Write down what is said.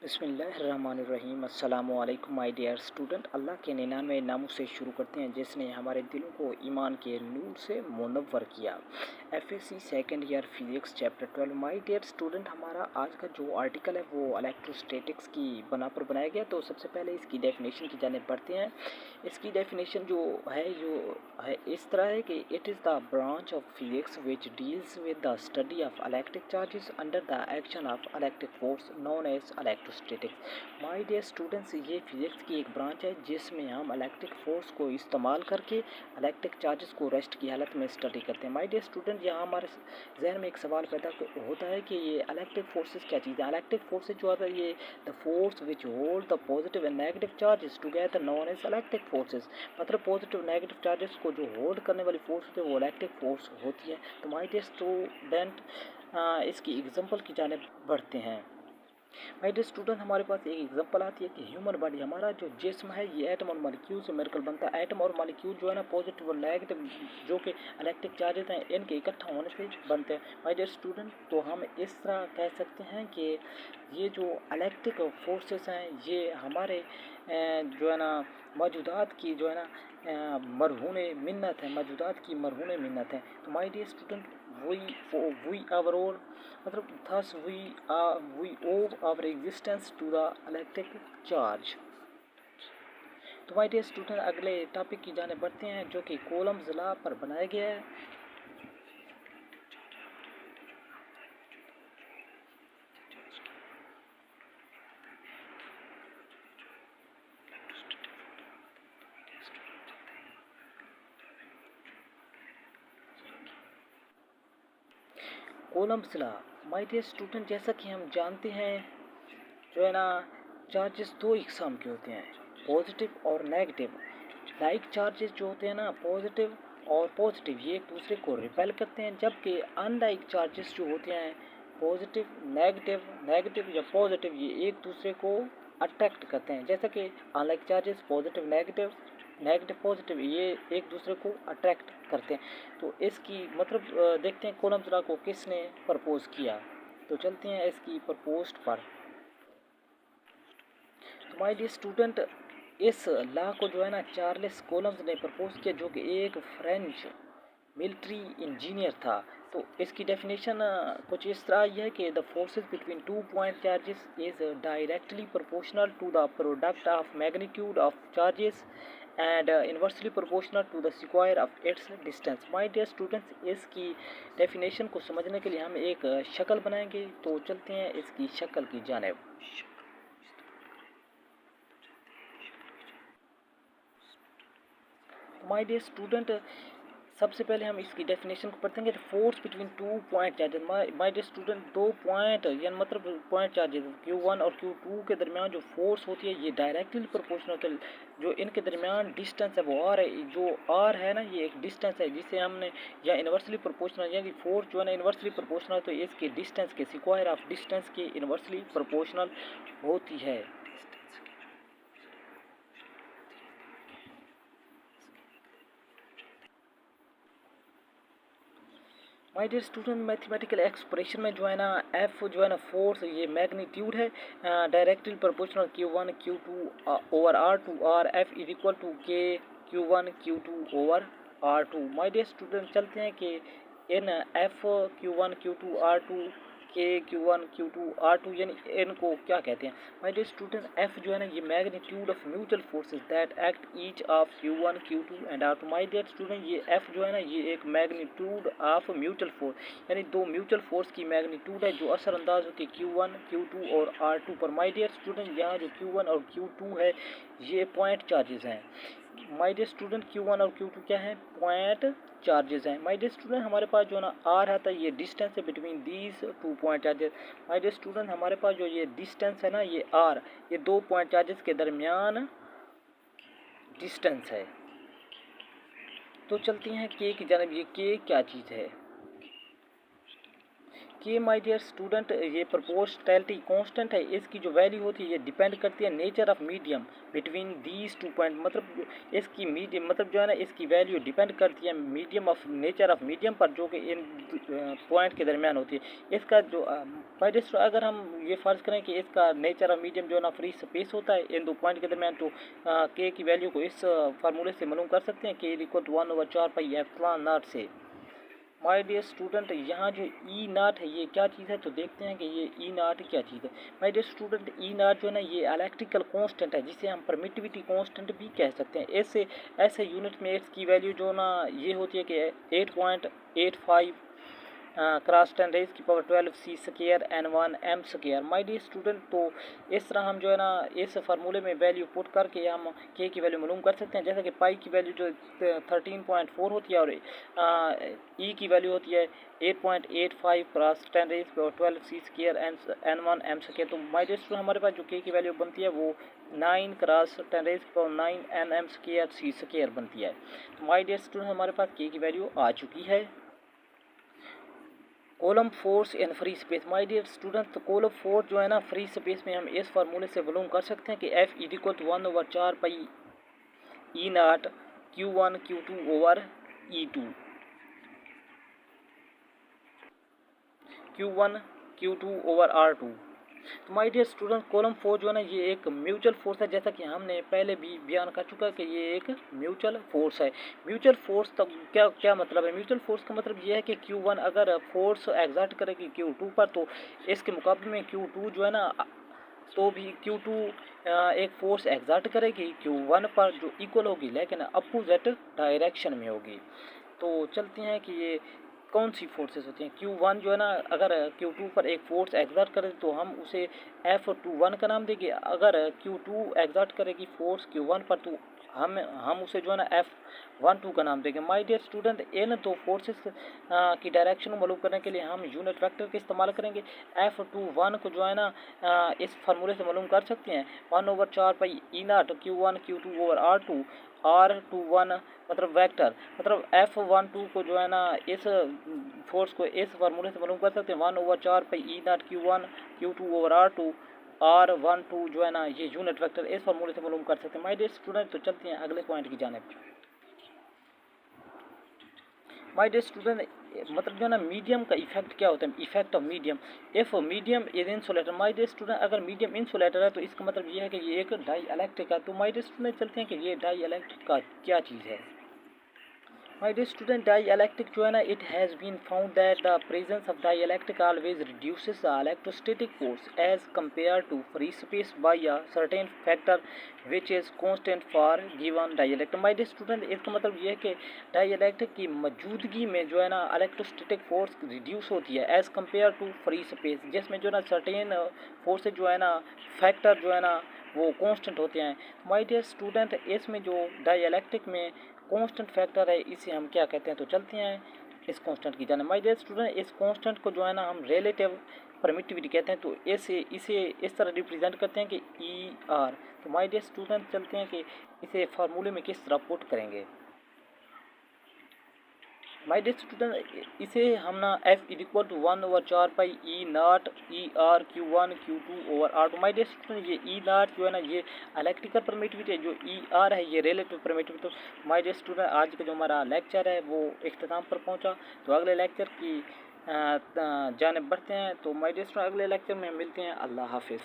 बिस्मिल्लाहिर्रहमानिर्रहीम। अस्सलामुअलैकुम my dear student. अल्लाह के 99 नामों से शुरू करते हैं जिसने हमारे दिलों को ईमान के नूर से मुनव्वर किया। FSC second year physics chapter 12। My dear student, हमारा आज का जो आर्टिकल है वो इलेक्ट्रोस्टैटिक्स की बना पर बनाया गया। तो सबसे पहले इसकी डेफिनेशन की जाने बढ़ते हैं। इसकी डेफिनेशन जो है इस तरह है कि it is the branch of physics which deals with the study of electric charges under the action of electric force known as electrostatics. My dear students, ये फिजिक्स की एक ब्रांच है जिसमें हम इलेक्ट्रिक फोर्स को इस्तेमाल करके इलेक्ट्रिक चार्जेस को रेस्ट की हालत में स्टडी करते हैं। माय डियर स्टूडेंट, यहाँ हमारे जहन में एक सवाल पैदा होता है कि ये इलेक्ट्रिक फोर्सेस क्या चीज़ है। इलेक्ट्रिक फोर्सेस जो आता है ये the force which hold the positive and negative charges together known as electric forces. मतलब पॉजिटिव नेगेटिव चार्जेस को जो होल्ड करने वाली फोर्स होती है वो इलेक्ट्रिक फोर्स होती है। तो माय डियर स्टूडेंट, इसकी एग्जांपल की जाने बढ़ते हैं। माय डियर स्टूडेंट, हमारे पास एक एग्जांपल आती है कि ह्यूमन बॉडी, हमारा जो जिस्म है ये एटम और मॉलिक्यूल से मिलकर बनता है। एटम और मॉलिक्यूल जो है ना पॉजिटिव और नेगेटिव जो कि इलेक्ट्रिक चार्जेस हैं इनके इकट्ठा होने से बनते हैं। माय डियर स्टूडेंट, तो हम इस तरह कह सकते हैं कि ये जो इलेक्ट्रिक फोर्सेस हैं ये हमारे जो है ना मौजूदात की जो है ना मरहून मिन्नत है, मौजूदात की मरहून मिन्नत है। तो my dear student, we overall मतलब thus we owe our existence to the electric charge। तो माय डियर स्टूडेंट, अगले टॉपिक की जाने बढ़ते हैं जो कि कॉलम्स लॉ पर बनाया गया है। Coulomb's law, my dear student, जैसा कि हम जानते हैं जो है ना चार्जेस दो इकसाम के होते हैं, पॉजिटिव और नेगेटिव। लाइक चार्जेस जो होते हैं ना पॉजिटिव और पॉजिटिव ये एक दूसरे को रिपेल करते हैं, जबकि अनलाइक चार्जेस जो होते हैं पॉजिटिव नेगेटिव नेगेटिव या पॉजिटिव ये एक दूसरे को अट्रैक्ट करते हैं। जैसा कि unlike charges positive negative negative positive ये एक दूसरे को अट्रैक्ट करते हैं। तो इसकी मतलब देखते हैं कॉलम्स लॉ को किसने प्रपोज किया। तो चलते हैं इसकी प्रपोज्ड पर। तो माय डियर स्टूडेंट, इस लॉ को जो है ना चार्ल्स कॉलम्स ने प्रपोज किया जो कि एक फ्रेंच मिलिट्री इंजीनियर था। तो इसकी डेफिनेशन कुछ इस तरह है कि the forces between two point charges is directly proportional to the product of magnitude of charges and inversely proportional to the square of its distance. My dear students, इसकी definition को समझने के लिए हम एक शक्ल बनाएंगे। तो चलते हैं इसकी शक्ल की जानिब। माय डियर स्टूडेंट, सबसे पहले हम इसकी डेफिनेशन को पढ़ते हैं। Force between two point charges, my dear student, दो पॉइंट यानी मतलब पॉइंट चार्जेस Q1 और Q2 के दरमियान जो फोर्स होती है ये डायरेक्टली प्रोपोर्शनल होती है। जो इनके दरमियान डिस्टेंस है वो R है। जो R है ना ये एक डिस्टेंस है जिसे हमने या इन्वर्सली प्रोपोर्शनल यानी फोर्स जो है ना इन्वर्सली प्रोपोर्शनल तो इसके डिस्टेंस के स्क्वायर ऑफ डिस्टेंस के इन्वर्सली प्रोपोर्शनल होती है। My dear student, mathematical expression में जो है ना एफ जो है ना फोर्स ये मैग्नीट्यूड है directly proportional Q1 Q2 over R2 और एफ इज इक्वल टू के Q1 Q2 over R2। My dear student, चलते हैं कि in F Q1 Q2 R2 के Q1 Q2 R2 यानी इनको क्या कहते हैं। माय डियर स्टूडेंट, एफ जो है ना ये magnitude of mutual forces that act each of Q1 Q2 and R2। My dear student, ये एफ जो है ना ये एक मैग्नीट्यूड ऑफ म्यूचुअल फोर्स यानी दो म्यूचुअल फोर्स की मैग्नीट्यूड है जो असरअंदाज होती है Q1 Q2 और R2 पर। माय डियर स्टूडेंट, यहाँ जो Q1 और Q2 है ये पॉइंट चार्जेस हैं। माय डियर स्टूडेंट, Q1 और Q2 क्या है, पॉइंट चार्जेस हैं। माय डियर स्टूडेंट, हमारे पास जो ना R आता है ये डिस्टेंस है between these two point charges. My dear student, हमारे पास जो ये डिस्टेंस है ना ये R ये दो पॉइंट चार्जेस के दरमियान डिस्टेंस है। तो चलते हैं के की जानिब। ये के क्या चीज़ है, के माय डियर स्टूडेंट ये प्रोपोर्शनैलिटी कांस्टेंट है, इसकी जो वैल्यू होती है ये डिपेंड करती है nature of medium between these two point, मतलब इसकी मीडियम मतलब जो है ना इसकी वैल्यू डिपेंड करती है medium of nature of medium पर, जो कि इन पॉइंट के दरमियान होती है। इसका जो माय डियर स्टूडेंट अगर हम ये फ़र्ज़ करें कि इसका नेचर ऑफ मीडियम जो है ना फ्री स्पेस होता है इन दो पॉइंट के दरमियान, तो के की वैल्यू को इस फार्मूले से मालूम कर सकते हैं, के equal to 1/4 pi epsilon naught से। माय डियर स्टूडेंट यहाँ जो ई नाट है ये क्या चीज़ है, तो देखते हैं कि ये ई नाट क्या चीज़ है। माय डियर स्टूडेंट ई नाट जो है ना ये इलेक्ट्रिकल कांस्टेंट है, जिसे हम परमिटिविटी कांस्टेंट भी कह सकते हैं। ऐसे यूनिट में इसकी वैल्यू जो ना ये होती है कि 8.85 cross 10⁻12 C square n1 m square. My dear student तो इस तरह हम जो है ना इस फार्मूले में वैल्यू पुट करके हम के की वैल्यू मालूम कर सकते हैं, जैसे कि पाई की वैल्यू जो 13.4 होती है और ई की वैल्यू होती है 8.85 cross 10⁻12 C square n1 m square. तो माय डियर स्टूडेंट हमारे पास जो के की वैल्यू बनती है वो 9 क्रॉस 10⁻9 n m स्क्वायर सी स्क्वायर बनती है। तो माय डियर स्टूडेंट हमारे पास के की वैल्यू आ चुकी है। Coulomb force in free space. My dear student तो कोलम फोर्स जो है ना फ्री स्पेस में हम इस फार्मूले से मालूम कर सकते हैं कि F equal to 1/4 pi E naught Q1 Q2 over E2, Q1 Q2 over R2। तो my dear student Coulomb force जो है ना ये एक म्यूचुअल फोर्स है, जैसा कि हमने पहले भी बयान कर चुका है कि ये एक म्यूचुअल फोर्स है। म्यूचुअल फोर्स तब क्या मतलब है, म्यूचुअल फोर्स का मतलब ये है कि Q1 अगर फोर्स एग्जर्ट करेगी Q2 पर, तो इसके मुकाबले में Q2 जो है ना तो भी Q2 एक फोर्स एग्जर्ट करेगी Q1 पर जो इक्वल होगी लेकिन अपोजिट डायरेक्शन में होगी। तो चलते हैं कि ये कौन सी फोर्सेस होती हैं। Q1 जो है ना अगर Q2 पर एक फोर्स एग्जर्ट करे तो हम उसे F21 का नाम देंगे। अगर Q2 एग्जर्ट करेगी फोर्स Q1 पर तो हम उसे जो है ना F12 का नाम देंगे। माय डियर स्टूडेंट इन दो फोर्सेस की डायरेक्शन को मालूम करने के लिए हम यूनिट वेक्टर का इस्तेमाल करेंगे। F21 को जो है ना इस फार्मूले से मालूम कर सकते हैं 1/4 pi E naught Q1 Q2 over R2 R21 मतलब वेक्टर मतलब F12 को जो है ना इस फोर्स को इस फार्मूले से मालूम कर सकते हैं 1/4 pi E naught Q1 Q2 over R2 R12 जो है ना ये यूनिट वेक्टर इस फार्मूले से मालूम कर सकते हैं। माय डियर स्टूडेंट तो चलते हैं अगले पॉइंट की जानिब। माय डियर स्टूडेंट मतलब जो है ना मीडियम का इफेक्ट क्या होता है, effect of medium. If medium is insulator. My dear student अगर मीडियम इंसुलेटर है तो इसका मतलब ये है कि ये एक डाई इलेक्ट्रिक है। तो माय डियर स्टूडेंट चलते हैं कि ये डाई इलेक्ट्रिक का क्या चीज़ है। माय डियर स्टूडेंट डाइइलेक्ट्रिक जो है ना it has been found that the presence of dielectric always reduces the electrostatic force as compared to free space by a certain factor which is constant for given dielectric. My dear student इसका मतलब ये है कि dielectric की मौजूदगी में जो है ना इलेक्ट्रोस्टैटिक फोर्स रिड्यूस होती है as compared to free space, जिसमें जो है ना सर्टेन फोर्सेज जो है ना फैक्टर जो है ना वो कांस्टेंट होते हैं। माय डियर स्टूडेंट इसमें जो डाइइलेक्ट्रिक में कांस्टेंट फैक्टर है इसे हम क्या कहते हैं, तो चलते हैं इस कांस्टेंट की जाने। माय डियर स्टूडेंट इस कांस्टेंट को जो है ना हम रिलेटिव परमिटिविटी कहते हैं। तो इसे इस तरह रिप्रेजेंट करते हैं कि ई आर। तो माय डियर स्टूडेंट चलते हैं कि इसे फार्मूले में किस तरह पुट करेंगे। माय डियर स्टूडेंट इसे हम ना F equal to 1/4 pi E naught E R Q1 Q2 over R2। My dear student ये ई नाट जो है ना ये इलेक्ट्रिकल परमिटिविटी है, जो ई आर है ये रिलेटिव परमिटिविटी। तो माय डियर स्टूडेंट आज का जो हमारा लेक्चर है वो इख्तिताम पर पहुंचा। तो अगले लेक्चर की जानिब बढ़ते हैं। तो माय डियर स्टूडेंट अगले लेक्चर में मिलते हैं। अल्लाह हाफिज़।